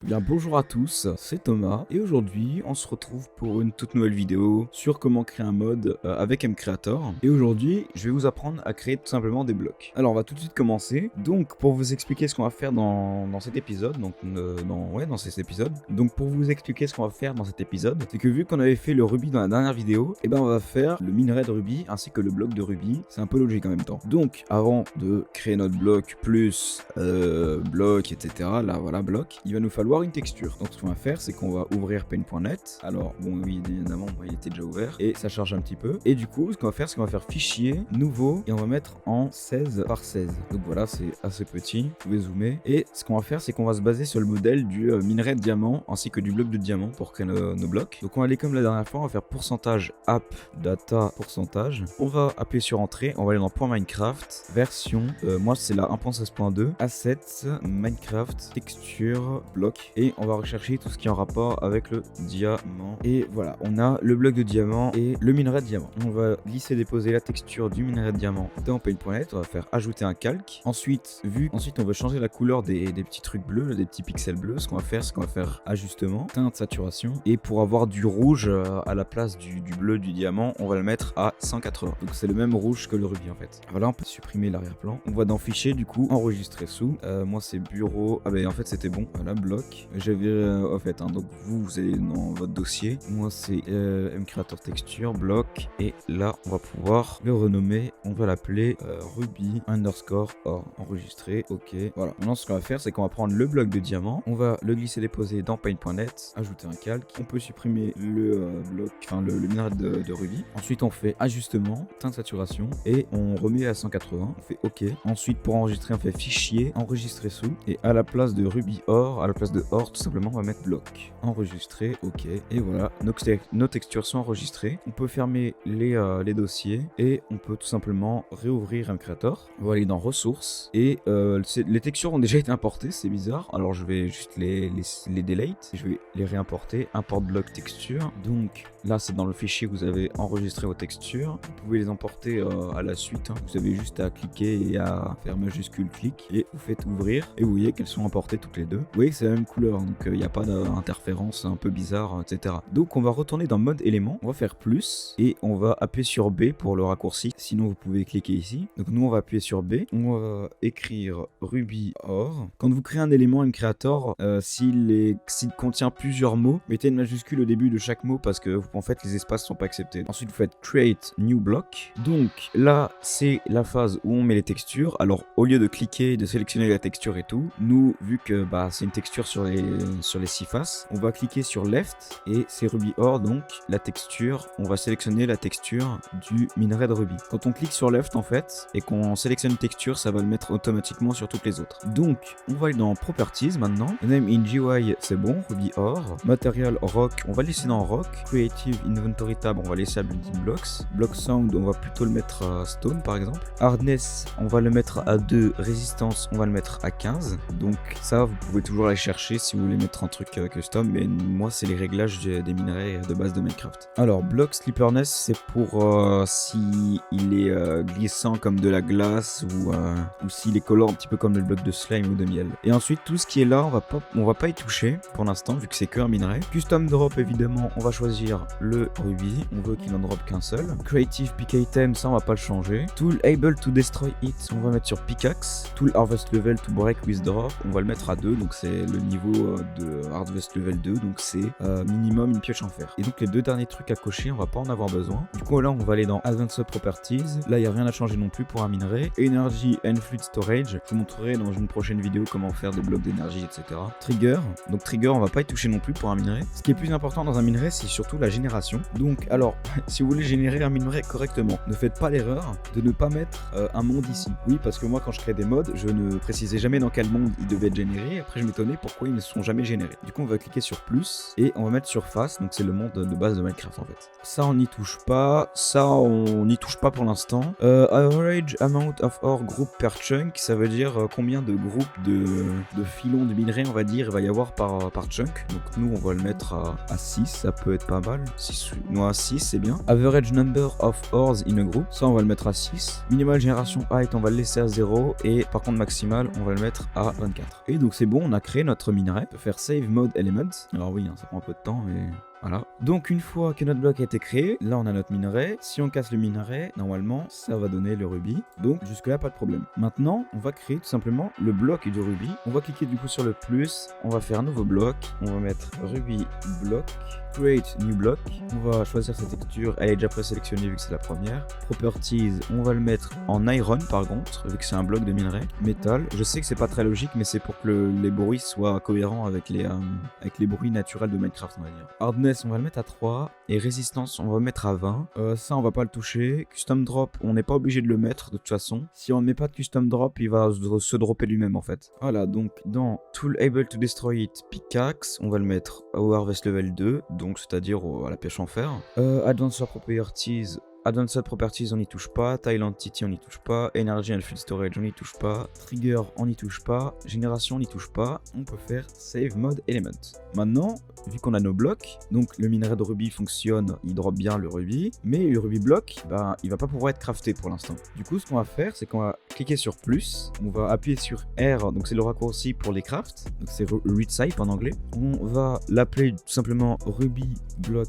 Bien, bonjour à tous, c'est Thomas et aujourd'hui on se retrouve pour une toute nouvelle vidéo sur comment créer un mod avec Mcreator. Et aujourd'hui je vais vous apprendre à créer tout simplement des blocs. Alors on va tout de suite commencer. Donc pour vous expliquer ce qu'on va faire dans cet épisode, dans cet épisode. Donc pour vous expliquer ce qu'on va faire dans cet épisode, c'est que vu qu'on avait fait le Ruby dans la dernière vidéo, et ben on va faire le minerai de Ruby ainsi que le bloc de Ruby. C'est un peu logique en même temps. Donc avant de créer notre bloc plus bloc, etc. Là voilà bloc, il va nous falloir une texture. Donc ce qu'on va faire, c'est qu'on va ouvrir paint.net. Alors bon, oui, évidemment, il était déjà ouvert et ça charge un petit peu. Et du coup, ce qu'on va faire, c'est qu'on va faire fichier nouveau et on va mettre en 16 par 16. Donc voilà, c'est assez petit. Vous pouvez zoomer. Et ce qu'on va faire, c'est qu'on va se baser sur le modèle du minerai de diamant ainsi que du bloc de diamant pour créer nos blocs. Donc on va aller comme la dernière fois, on va faire pourcentage app data pourcentage. On va appuyer sur entrée, on va aller dans .minecraft version. Moi, c'est la 1.16.2 assets Minecraft texture bloc. Et on va rechercher tout ce qui est en rapport avec le diamant. Et voilà, on a le bloc de diamant et le minerai de diamant. On va glisser déposer la texture du minerai de diamant dans paint.net. On va faire ajouter un calque. Ensuite, on va changer la couleur des petits trucs bleus, des petits pixels bleus. Ce qu'on va faire, c'est qu'on va faire ajustement, teinte, saturation. Et pour avoir du rouge à la place du bleu du diamant, on va le mettre à 180. Donc c'est le même rouge que le rubis en fait. Voilà, on peut supprimer l'arrière-plan. On va dans fichier du coup, enregistrer sous. Moi c'est bureau. Ah ben en fait c'était bon. Voilà, bloc. J'avais en fait, donc vous allez dans votre dossier. Moi c'est Mcreator texture, bloc. Et là on va pouvoir le renommer. On va l'appeler Ruby underscore or. Enregistrer, ok. Voilà. Maintenant ce qu'on va faire, c'est qu'on va prendre le bloc de diamant. On va le glisser déposer dans paint.net. Ajouter un calque. On peut supprimer le bloc, enfin le minerai de Ruby. Ensuite on fait ajustement, teinte, saturation. Et on remet à 180. On fait ok. Ensuite pour enregistrer, on fait fichier, enregistrer sous. Et à la place de Ruby or, à la place de or, tout simplement, on va mettre bloc. Enregistrer, ok. Et voilà, nos textures sont enregistrées. On peut fermer les dossiers et on peut tout simplement réouvrir Mcreator. On va aller dans ressources et les textures ont déjà été importées, c'est bizarre. Alors je vais juste les delete. Je vais les réimporter. Import bloc texture. Donc là, c'est dans le fichier que vous avez enregistré vos textures. Vous pouvez les emporter à la suite. Vous avez juste à cliquer et à faire majuscule clic et vous faites ouvrir et vous voyez qu'elles sont importées toutes les deux. Vous voyez que c'est la même couleur, donc il n'y a pas d'interférence un peu bizarre, etc. Donc on va retourner dans mode élément, on va faire plus et on va appuyer sur B pour le raccourci. Sinon vous pouvez cliquer ici. Donc nous on va appuyer sur B, on va écrire Ruby or. Quand vous créez un élément Mcreator, s'il contient plusieurs mots, mettez une majuscule au début de chaque mot parce que en fait les espaces sont pas acceptés. Ensuite vous faites create new block. Donc là c'est la phase où on met les textures. Alors au lieu de cliquer, de sélectionner la texture et tout, nous vu que c'est une texture sur les 6 faces, on va cliquer sur left et c'est Ruby or, donc la texture, on va sélectionner la texture du minerai de Ruby. Quand on clique sur left en fait et qu'on sélectionne une texture, ça va le mettre automatiquement sur toutes les autres. Donc on va aller dans properties maintenant, name in GUI c'est bon, Ruby or, material rock, on va laisser dans rock, creative inventory tab, on va laisser à building blocks, block sound, on va plutôt le mettre à stone par exemple, hardness, on va le mettre à 2, résistance, on va le mettre à 15, donc ça vous pouvez toujours aller chercher si vous voulez mettre un truc custom, mais moi c'est les réglages des minerais de base de Minecraft. Alors block sleeperness c'est pour si il est glissant comme de la glace ou s'il est collant un petit peu comme le bloc de slime ou de miel. Et ensuite tout ce qui est là on va pas y toucher pour l'instant vu que c'est que un minerai. Custom drop évidemment on va choisir le Ruby, on veut qu'il en drop qu'un seul. Creative pick item ça on va pas le changer. Tool able to destroy it on va mettre sur pickaxe. Tool harvest level to break with drop on va le mettre à 2, donc c'est le niveau de harvest level 2, donc c'est minimum une pioche en fer. Et donc les deux derniers trucs à cocher on va pas en avoir besoin. Du coup là on va aller dans advanced properties, là il n'y a rien à changer non plus pour un minerai. Energy and fluid storage, je vous montrerai dans une prochaine vidéo comment faire des blocs d'énergie, etc. Trigger, donc trigger on va pas y toucher non plus pour un minerai. Ce qui est plus important dans un minerai c'est surtout la génération. Donc alors si vous voulez générer un minerai correctement, ne faites pas l'erreur de ne pas mettre un monde ici. Oui, parce que moi quand je crée des mods je ne précisais jamais dans quel monde ils devaient être générés. Après je m'étonnais pourquoi ils ne sont jamais générés. Du coup on va cliquer sur plus et on va mettre surface, donc c'est le monde de base de Minecraft en fait. Ça on n'y touche pas, ça on n'y touche pas pour l'instant. Average amount of ore group per chunk, ça veut dire combien de groupes de filons de minerais on va dire il va y avoir par chunk. Donc nous on va le mettre à 6, ça peut être pas mal. 6, non, à 6 c'est bien. Average number of ores in a group, ça on va le mettre à 6. Minimal génération height on va le laisser à 0 et par contre maximal on va le mettre à 24. Et donc c'est bon, on a créé notre minerai. On peut faire save mode element. Alors oui, hein, ça prend un peu de temps, mais voilà. Donc une fois que notre bloc a été créé, là on a notre minerai. Si on casse le minerai, normalement ça va donner le rubis. Donc jusque là pas de problème. Maintenant on va créer tout simplement le bloc du rubis. On va cliquer du coup sur le plus. On va faire un nouveau bloc. On va mettre rubis block. Create new block. On va choisir sa texture. Elle est déjà présélectionnée vu que c'est la première. Properties, on va le mettre en iron par contre, vu que c'est un bloc de minerai. Metal, je sais que c'est pas très logique, mais c'est pour que les bruits soient cohérents avec les bruits naturels de Minecraft, on va dire. Hardness, on va le mettre à 3. Et résistance, on va le mettre à 20. Ça, on va pas le toucher. Custom drop, on n'est pas obligé de le mettre de toute façon. Si on ne met pas de custom drop, il va se dropper lui-même en fait. Voilà, donc dans Tool Able to Destroy It Pickaxe, on va le mettre au Harvest Level 2, donc c'est-à-dire à la pêche en fer. Advanced Properties. Advanced Properties, on n'y touche pas. Tile Entity, on n'y touche pas. Energy and Field Storage, on n'y touche pas. Trigger, on n'y touche pas. Génération, on n'y touche pas. On peut faire Save Mode Element. Maintenant, vu qu'on a nos blocs, donc le minerai de rubis fonctionne, il drop bien le rubis, mais le rubis bloc, il va pas pouvoir être crafté pour l'instant. Du coup, ce qu'on va faire, c'est qu'on va cliquer sur plus, on va appuyer sur R, donc c'est le raccourci pour les crafts, donc c'est read type en anglais. On va l'appeler tout simplement rubis block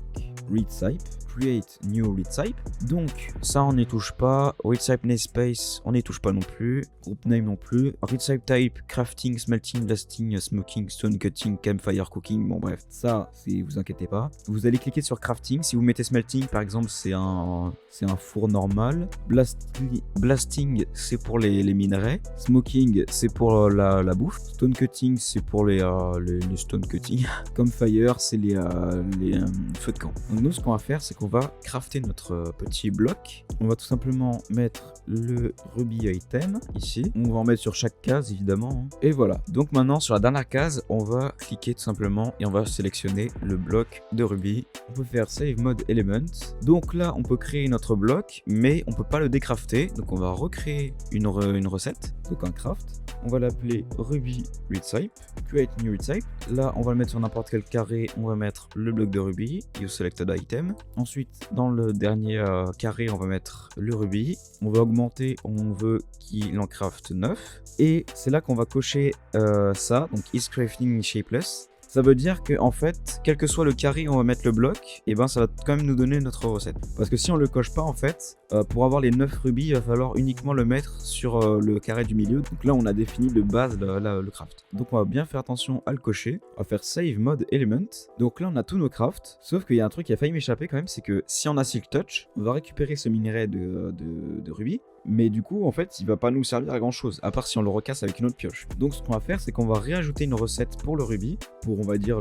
read type. Create new read type. Donc ça on n'y touche pas. Read type namespace on n'y touche pas non plus. Group name non plus. Read type crafting, smelting, blasting, smoking, stone cutting, campfire cooking. Bon bref, ça c'est vous inquiétez pas. Vous allez cliquer sur crafting. Si vous mettez smelting par exemple c'est un four normal. Blasting c'est pour les minerais. Smoking c'est pour la bouffe. Stone cutting c'est pour les stone cutting. Campfire c'est les feux de camp. Donc nous ce qu'on va faire c'est qu'on va crafter notre petit bloc. On va tout simplement mettre le rubis item ici. On va en mettre sur chaque case évidemment. Et voilà. Donc maintenant sur la dernière case, on va cliquer tout simplement et on va sélectionner le bloc de rubis. On peut faire Save Mode Element. Donc là, on peut créer notre bloc, mais on peut pas le décrafter. Donc on va recréer une recette. Donc un craft. On va l'appeler rubis read type. Create new read type. Là, on va le mettre sur n'importe quel carré. On va mettre le bloc de rubis. Use selected item. Ensuite, dans le dernier carré, on va mettre le rubis. On va augmenter, on veut qu'il en craft 9. Et c'est là qu'on va cocher ça, donc is crafting shapeless. Ça veut dire que en fait, quel que soit le carré où on va mettre le bloc, et ben ça va quand même nous donner notre recette. Parce que si on le coche pas en fait, pour avoir les 9 rubis, il va falloir uniquement le mettre sur le carré du milieu. Donc là on a défini de base le craft. Donc on va bien faire attention à le cocher. On va faire Save Mode Element. Donc là on a tous nos crafts. Sauf qu'il y a un truc qui a failli m'échapper quand même, c'est que si on a Silk Touch, on va récupérer ce minerai de rubis. Mais du coup, en fait, il va pas nous servir à grand chose, à part si on le recasse avec une autre pioche. Donc ce qu'on va faire, c'est qu'on va réajouter une recette pour le rubis, pour on va dire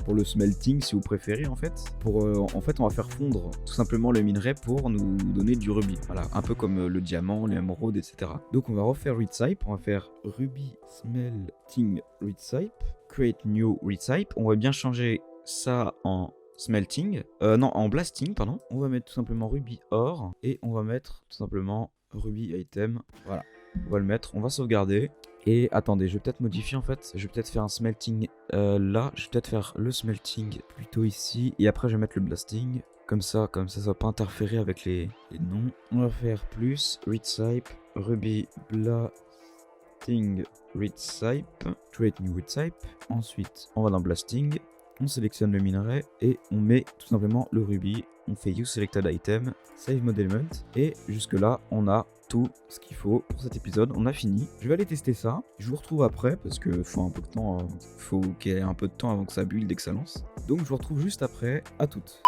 pour le smelting si vous préférez en fait. En fait, on va faire fondre tout simplement le minerai pour nous donner du rubis. Voilà, un peu comme le diamant, l'émeraude, etc. Donc on va refaire read type, on va faire rubis smelting read type, create new read type. On va bien changer ça en smelting, en blasting pardon. On va mettre tout simplement rubis or et on va mettre tout simplement rubis item. Voilà, on va le mettre, on va sauvegarder. Et attendez, je vais peut-être modifier en fait, je vais peut-être faire un smelting là, je vais peut-être faire le smelting plutôt ici et après je vais mettre le blasting. Comme ça va pas interférer avec les noms. On va faire plus read type rubis blasting read type, create new read type. Ensuite on va dans blasting. On sélectionne le minerai et on met tout simplement le rubis. On fait Use Selected Item, Save Mode Element. Et jusque là, on a tout ce qu'il faut pour cet épisode. On a fini. Je vais aller tester ça. Je vous retrouve après parce que faut un peu de temps. Faut qu'il y ait un peu de temps avant que ça build et que ça lance. Donc je vous retrouve juste après. À toutes.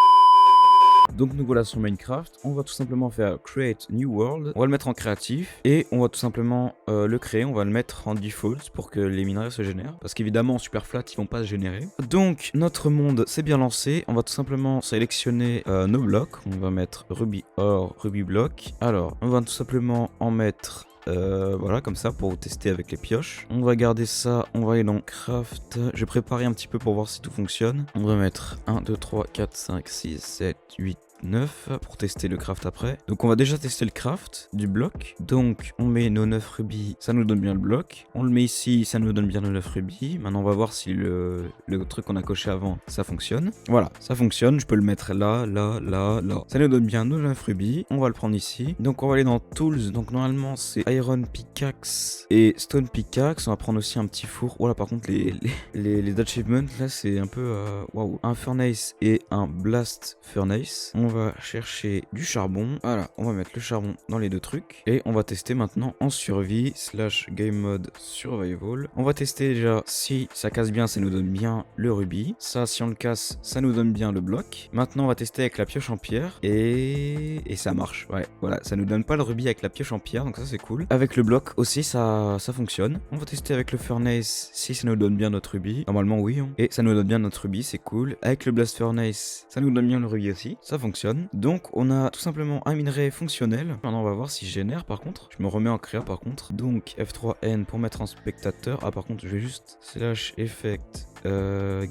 Donc nous voilà sur Minecraft, on va tout simplement faire Create New World, on va le mettre en créatif et on va tout simplement le créer, on va le mettre en default pour que les minerais se génèrent, parce qu'évidemment en super flat ils vont pas se générer. Donc notre monde s'est bien lancé, on va tout simplement sélectionner nos blocs, on va mettre rubis or, rubis block. Alors on va tout simplement en mettre voilà comme ça pour tester avec les pioches. On va garder ça, on va aller dans craft. Je vais préparer un petit peu pour voir si tout fonctionne. On va mettre 1, 2, 3, 4, 5, 6, 7, 8, 9 pour tester le craft après. Donc on va déjà tester le craft du bloc. Donc on met nos 9 rubis, ça nous donne bien le bloc. On le met ici, ça nous donne bien nos 9 rubis. Maintenant on va voir si le truc qu'on a coché avant, ça fonctionne. Voilà, ça fonctionne, je peux le mettre là, là, là, là. Ça nous donne bien nos 9 rubis. On va le prendre ici. Donc on va aller dans Tools. Donc normalement c'est Iron Pickaxe et Stone Pickaxe. On va prendre aussi un petit four. Voilà, par contre les achievements là c'est un peu waouh. Un furnace et un blast furnace. On va chercher du charbon. Voilà, on va mettre le charbon dans les deux trucs. Et on va tester maintenant en survie / game mode survival. On va tester déjà si ça casse bien, ça nous donne bien le rubis. Ça, si on le casse, ça nous donne bien le bloc. Maintenant, on va tester avec la pioche en pierre. Et ça marche. Ouais, voilà, ça nous donne pas le rubis avec la pioche en pierre, donc ça c'est cool. Avec le bloc aussi, ça fonctionne. On va tester avec le furnace si ça nous donne bien notre rubis. Normalement, oui. Hein. Et ça nous donne bien notre rubis, c'est cool. Avec le blast furnace, ça nous donne bien le rubis aussi. Ça fonctionne. Donc, on a tout simplement un minerai fonctionnel. Maintenant, on va voir si je génère par contre. Je me remets en créa par contre. Donc, F3N pour mettre en spectateur. Ah, par contre, je vais juste / effect.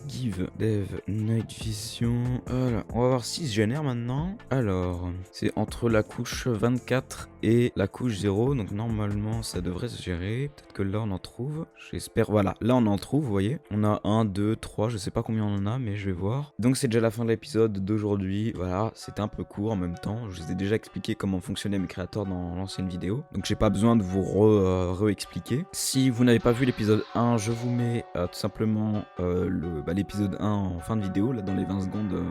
Give dev night vision. Voilà, on va voir si je génère maintenant. Alors, c'est entre la couche 24 et la couche 0. Donc normalement ça devrait se gérer. Peut-être que là on en trouve. J'espère. Voilà, là on en trouve, vous voyez. On a 1, 2, 3. Je sais pas combien on en a, mais je vais voir. Donc c'est déjà la fin de l'épisode d'aujourd'hui. Voilà, c'était un peu court en même temps. Je vous ai déjà expliqué comment fonctionnait mes créateurs dans l'ancienne vidéo. Donc j'ai pas besoin de vous re-expliquer. Si vous n'avez pas vu l'épisode 1, je vous mets tout simplement l'épisode 1 en fin de vidéo, là dans les 20 secondes,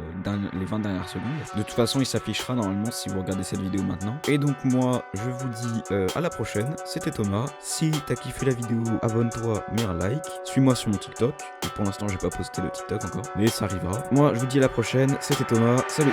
les 20 dernières secondes. De toute façon, il s'affichera normalement si vous regardez cette vidéo maintenant. Et donc moi, je vous dis à la prochaine. C'était Thomas. Si t'as kiffé la vidéo, abonne-toi, mets un like. Suis-moi sur mon TikTok. Et pour l'instant, j'ai pas posté le TikTok encore, mais ça arrivera. Moi, je vous dis à la prochaine. C'était Thomas. Salut.